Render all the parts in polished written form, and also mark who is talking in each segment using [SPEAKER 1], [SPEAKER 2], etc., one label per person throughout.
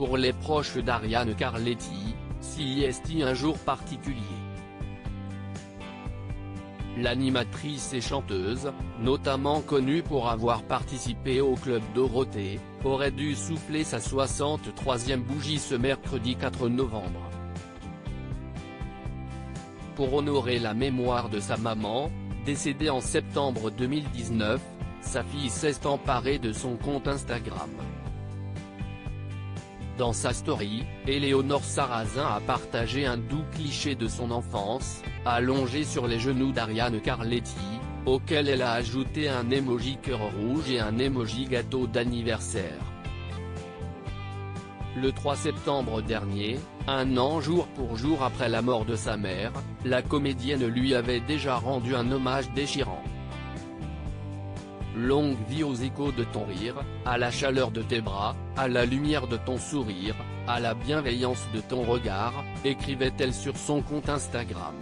[SPEAKER 1] pour les proches d'Ariane Carletti, si est-il un jour particulier. L'animatrice et chanteuse, notamment connue pour avoir participé au Club Dorothée, aurait dû souffler sa 63e bougie ce mercredi 4 novembre. Pour honorer la mémoire de sa maman, décédée en septembre 2019, sa fille s'est emparée de son compte Instagram. Dans sa story, Éléonore Sarrazin a partagé un doux cliché de son enfance, allongé sur les genoux d'Ariane Carletti, auquel elle a ajouté un emoji cœur rouge et un emoji gâteau d'anniversaire. Le 3 septembre dernier, un an jour pour jour après la mort de sa mère, la comédienne lui avait déjà rendu un hommage déchirant. Longue vie aux échos de ton rire, à la chaleur de tes bras, à la lumière de ton sourire, à la bienveillance de ton regard, écrivait-elle sur son compte Instagram.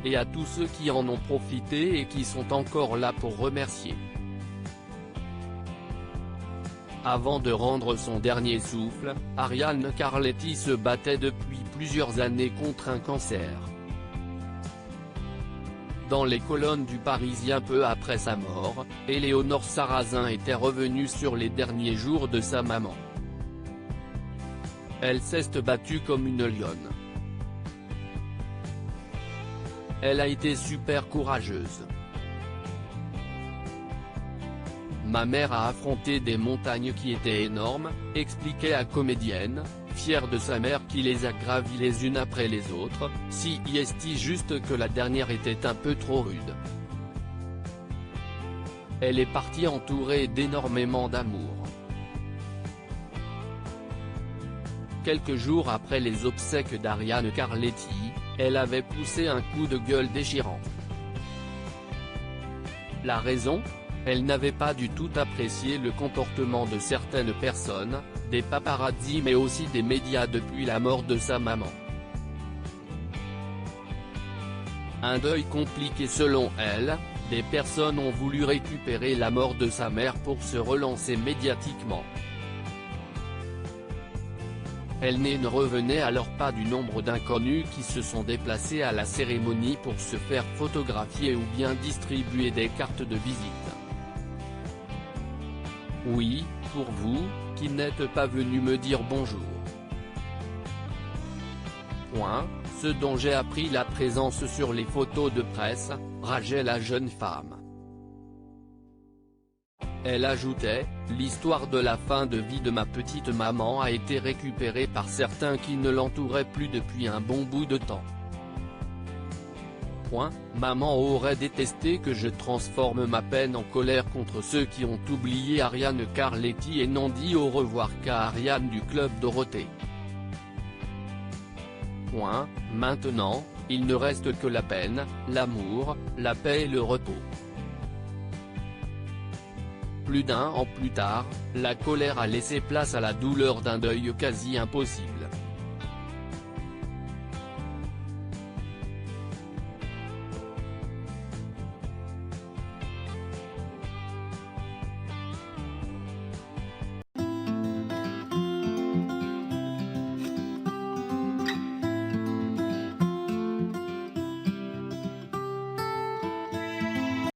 [SPEAKER 1] Et à tous ceux qui en ont profité et qui sont encore là pour remercier. Avant de rendre son dernier souffle, Ariane Carletti se battait depuis plusieurs années contre un cancer. Dans les colonnes du Parisien peu après sa mort, Éléonore Sarrazin était revenue sur les derniers jours de sa maman. Elle s'est battue comme une lionne. Elle a été super courageuse. Ma mère a affronté des montagnes qui étaient énormes, expliquait la comédienne, fière de sa mère qui les a gravies les unes après les autres, si est juste que la dernière était un peu trop rude. Elle est partie entourée d'énormément d'amour. Quelques jours après les obsèques d'Ariane Carletti, elle avait poussé un coup de gueule déchirant. La raison ? Elle n'avait pas du tout apprécié le comportement de certaines personnes, des paparazzis mais aussi des médias depuis la mort de sa maman. Un deuil compliqué selon elle, des personnes ont voulu récupérer la mort de sa mère pour se relancer médiatiquement. Elle ne revenait alors pas du nombre d'inconnus qui se sont déplacés à la cérémonie pour se faire photographier ou bien distribuer des cartes de visite. Oui, pour vous, qui n'êtes pas venu me dire bonjour. Ce dont j'ai appris la présence sur les photos de presse, rageait la jeune femme. Elle ajoutait, l'histoire de la fin de vie de ma petite maman a été récupérée par certains qui ne l'entouraient plus depuis un bon bout de temps. Maman aurait détesté que je transforme ma peine en colère contre ceux qui ont oublié Ariane Carletti et n'ont dit au revoir qu'à Ariane du Club Dorothée. Maintenant, il ne reste que la peine, l'amour, la paix et le repos. Plus d'un an plus tard, la colère a laissé place à la douleur d'un deuil quasi impossible.